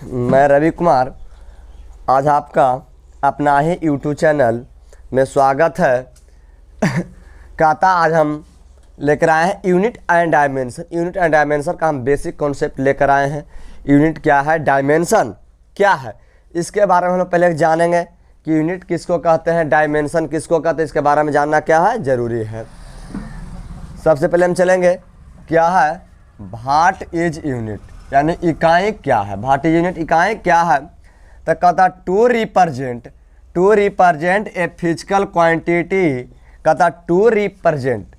मैं रवि कुमार आज आपका अपना ही यूट्यूब चैनल में स्वागत है। कहता आज हम लेकर आए हैं unit and dimension. Unit and dimension का हम बेसिक कॉन्सेप्ट लेकर आए हैं। यूनिट क्या है, डायमेंशन क्या है, इसके बारे में हम लोग पहले जानेंगे कि यूनिट किसको कहते हैं, डायमेंशन किसको कहते हैं। इसके बारे में जानना क्या है, ज़रूरी है। सबसे पहले हम चलेंगे क्या है व्हाट इज यूनिट, यानी इकाई क्या है। व्हाट इज यूनिट, इकाई क्या है। तो कहता to represent a physical quantity. कहता to represent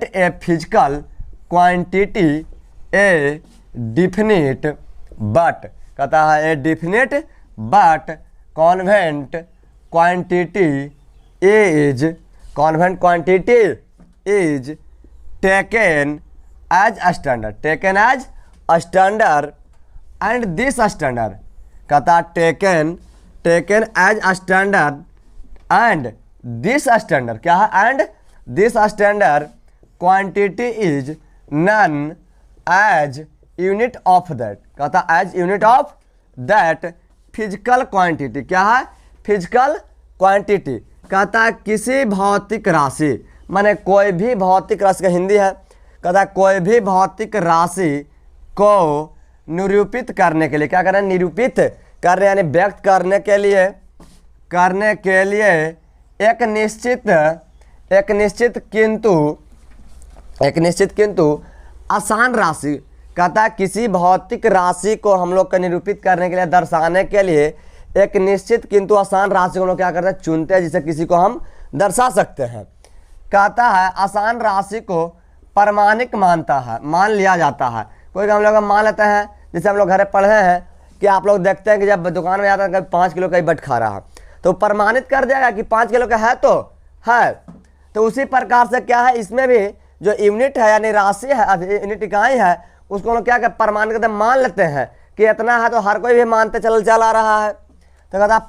a physical quantity a definite but. कहता है a definite but constant quantity is taken as standard and this standard. कहता taken as standard and this standard क्या है, and this standard quantity is known as unit of that. कहता as unit of that physical quantity क्या है, physical quantity. कहता किसी भौतिक राशि, माने कोई भी भौतिक राशि का हिंदी है। कहता कोई भी भौतिक राशि को निरूपित करने के लिए क्या करना है, निरूपित करने यानी व्यक्त करने के लिए एक निश्चित किंतु आसान राशि। कहता किसी भौतिक राशि को हम लोग का निरूपित करने के लिए, दर्शाने के लिए एक निश्चित किंतु आसान राशि को हम लोग क्या करते हैं, चुनते हैं, जिसे किसी को हम दर्शा सकते हैं। कहता है आसान राशि को प्रमाणिक मान लिया जाता है। कोई हम लोग मान लेते हैं, जैसे हम लोग घर पढ़े हैं कि आप लोग देखते हैं कि जब दुकान में जाता है कभी 5 किलो का ही बट खा रहा है तो प्रमाणित कर देगा कि 5 किलो का है तो है। तो उसी प्रकार से क्या है, इसमें भी जो यूनिट है यानी राशि है, यूनिट इकाई है, उसको हम लोग क्या प्रमाणित करते मान लेते हैं कि इतना है, तो हर कोई भी मानते चल आ रहा है। तो कहता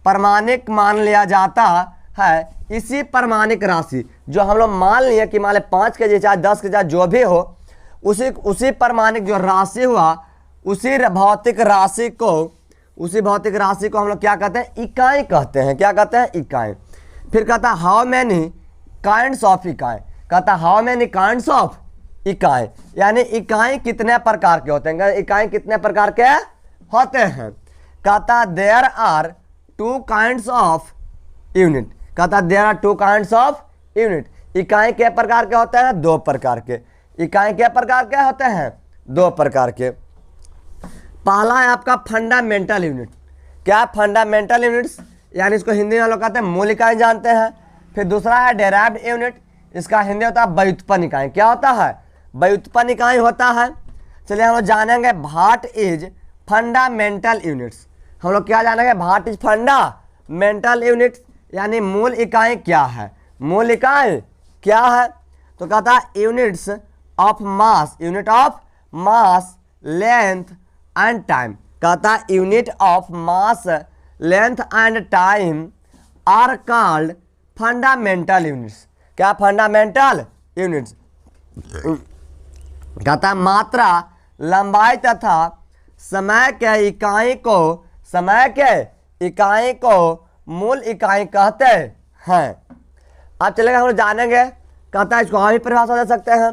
प्रमाणिक मान लिया जाता है इसी प्रमाणिक राशि जो हम लोग मान लिए कि मान ले 5 के चाहे 10 के चाहे जो भी हो, उसी प्रमाणिक जो राशि हुआ, उसी भौतिक राशि को हम लोग क्या कहते हैं, इकाई कहते हैं। क्या कहते हैं, इकाई। फिर कहता हाउ मैनी काइंड्स ऑफ इकाई। कहता हाउ मैनी काइंड्स ऑफ इकाई, यानी इकाई कितने प्रकार के होते हैं। इकाई कितने प्रकार के होते हैं। कहता there are 2 kinds of unit. कहता there are 2 kinds of unit. इकाई के प्रकार के होते हैं, 2 प्रकार के। इकाई के प्रकार के होते हैं, 2 प्रकार के। पहला है आपका फंडामेंटल यूनिट। क्या फंडामेंटल यूनिट्स, यानी इसको हिंदी में लोग कहते हैं मूल इकाई जानते हैं। फिर दूसरा है डेराइव्ड यूनिट, इसका हिंदी होता है व्युत्पन्न इकाई। क्या होता है, व्युत्पन्न इकाई होता है। चलिए हम लोग जानेंगे व्हाट इज फंडामेंटल यूनिट्स। हम लोग क्या जानेंगे, व्हाट इज फंडामेंटल यूनिट्स, यानी मूल इकाई क्या है। मूल इकाई क्या है, तो कहता है unit of mass length and time. कहता है unit of mass length and time are called fundamental units. क्या फंडामेंटल यूनिट्स। कहता मात्रा, लंबाई तथा समय के इकाई को मूल इकाई कहते हैं। अब चलेगा हम लोग जानेंगे। कहता है इसको और भी परिभाषा दे सकते हैं।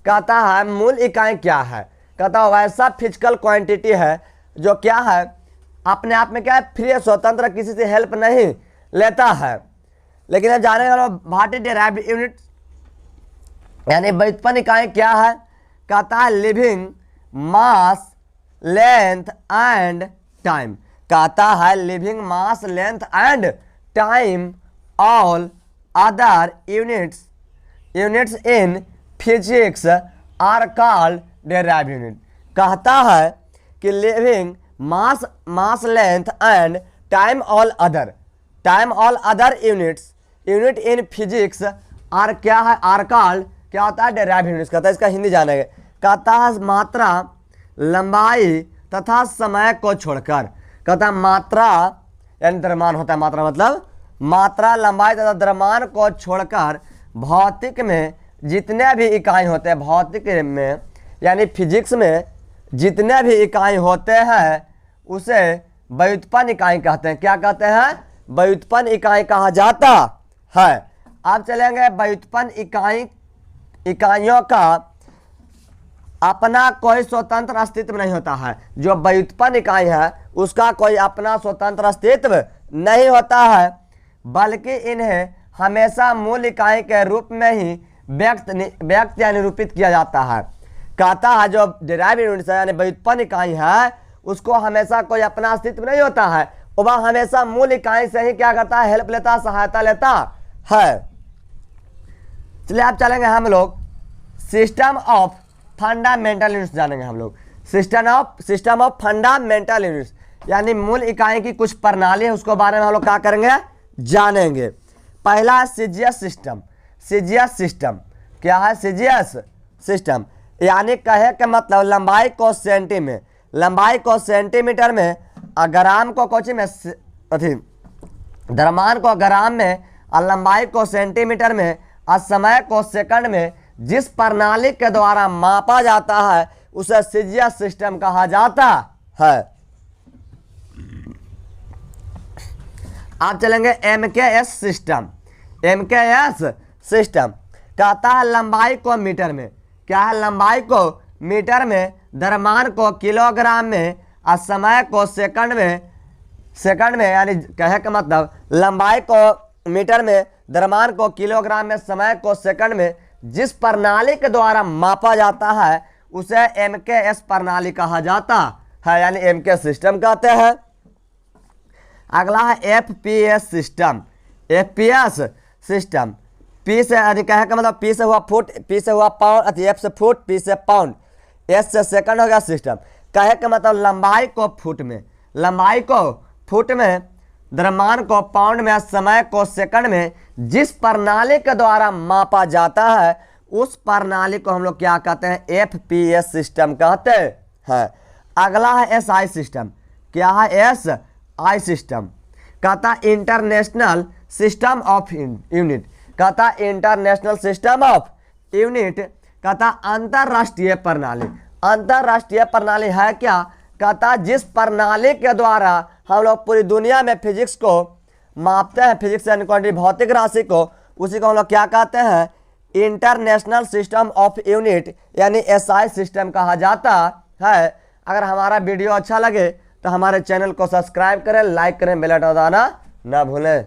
कहता है मूल इकाई क्या है। कहता है वैसा फिजिकल क्वांटिटी है जो क्या है, अपने आप में क्या है, फ्री, स्वतंत्र, किसी से हेल्प नहीं लेता है। लेकिन अब जानेंगे व्हाट इज डेराइव्ड यूनिट, यानी व्युत्पन्न इकाई क्या है। कहता है leaving mass length and time. कहता है leaving mass length and time all other units in physics are called derived unit. कहता है कि leaving mass length and time all other unit in physics are क्या है, आर कॉल्ड क्या होता है, डेराइव्ड यूनिट्स। कहता है इसका हिंदी जानेंगे। कहता है मात्रा, लंबाई तथा समय को छोड़कर। कहता मात्रा यानी द्रव्यमान होता है, मात्रा मतलब मात्रा, लंबाई तथा द्रव्यमान को छोड़कर भौतिक में जितने भी इकाई होते हैं, भौतिक में यानी फिजिक्स में जितने भी इकाई होते हैं उसे व्युत्पन्न इकाई कहते हैं। क्या कहते हैं? व्युत्पन्न इकाई कहा जाता है। अब चलेंगे व्युत्पन्न इकाइयों का अपना कोई स्वतंत्र अस्तित्व नहीं होता है। जो व्युत्पन्न इकाई है उसका कोई अपना स्वतंत्र अस्तित्व नहीं होता है, बल्कि इन्हें हमेशा मूल इकाई के रूप में ही व्यक्त या निरूपित किया जाता है। कहता है जो डिराइव्ड यूनिट्स है यानी व्युत्पन्न इकाई है उसको हमेशा कोई अपना अस्तित्व नहीं होता है, वह हमेशा मूल इकाई से ही क्या करता है? हेल्प लेता, सहायता लेता है। चलिए अब चलेंगे हम लोग सिस्टम ऑफ फंडामेंटल यूनिट्स जानेंगे। हम लोग सिस्टम ऑफ फंडामेंटल यूनिट्स यानी मूल इकाई की कुछ प्रणाली है, उसको बारे में हम लोग क्या करेंगे? जानेंगे। पहला है सीजीएस सिस्टम। सीजीएस सिस्टम क्या है? सीजीएस सिस्टम यानी कहे के मतलब लंबाई को सेंटीमीटर में, ग्राम को कोची में द्रव्यमान को ग्राम में और लंबाई को सेंटीमीटर में और समय को सेकंड में जिस प्रणाली के द्वारा मापा जाता है उसे सीजीएस सिस्टम कहा जाता है। आप चलेंगे एमकेएस सिस्टम। एमकेएस सिस्टम कहता है लंबाई को मीटर में, क्या है? लंबाई को मीटर में, द्रव्यमान को किलोग्राम में और समय को सेकंड में यानी कहे का मतलब लंबाई को मीटर में, द्रव्यमान को किलोग्राम में, समय को सेकंड में जिस प्रणाली के द्वारा मापा जाता है उसे एमकेएस प्रणाली कहा जाता है यानी एमकेएस सिस्टम कहते हैं। अगला है FPS system. FPS system P से कहे का मतलब पी से हुआ फुट, पी से हुआ पाउंड, एफ से फुट, पी से पाउंड, एस से सेकंड हो गया सिस्टम। कहे का मतलब लंबाई को फुट में, द्रव्यमान को पाउंड में, समय को सेकंड में जिस प्रणाली के द्वारा मापा जाता है उस प्रणाली को हम लोग क्या कहते हैं? एफपीएस सिस्टम कहते हैं। अगला है एसआई सिस्टम। क्या है? एसआई सिस्टम कहता इंटरनेशनल सिस्टम ऑफ यूनिट। कहता इंटरनेशनल सिस्टम ऑफ यूनिट कहता अंतरराष्ट्रीय प्रणाली। अंतरराष्ट्रीय प्रणाली है क्या? कहता जिस प्रणाली के द्वारा हम लोग पूरी दुनिया में फिजिक्स को मापते हैं, फिजिक्स एंड क्वांटिटी भौतिक राशि को, उसी को हम लोग क्या कहते हैं? इंटरनेशनल सिस्टम ऑफ यूनिट यानी एसआई सिस्टम कहा जाता है। अगर हमारा वीडियो अच्छा लगे तो हमारे चैनल को सब्सक्राइब करें, लाइक करें, बेल आइकन दबाना ना भूलें।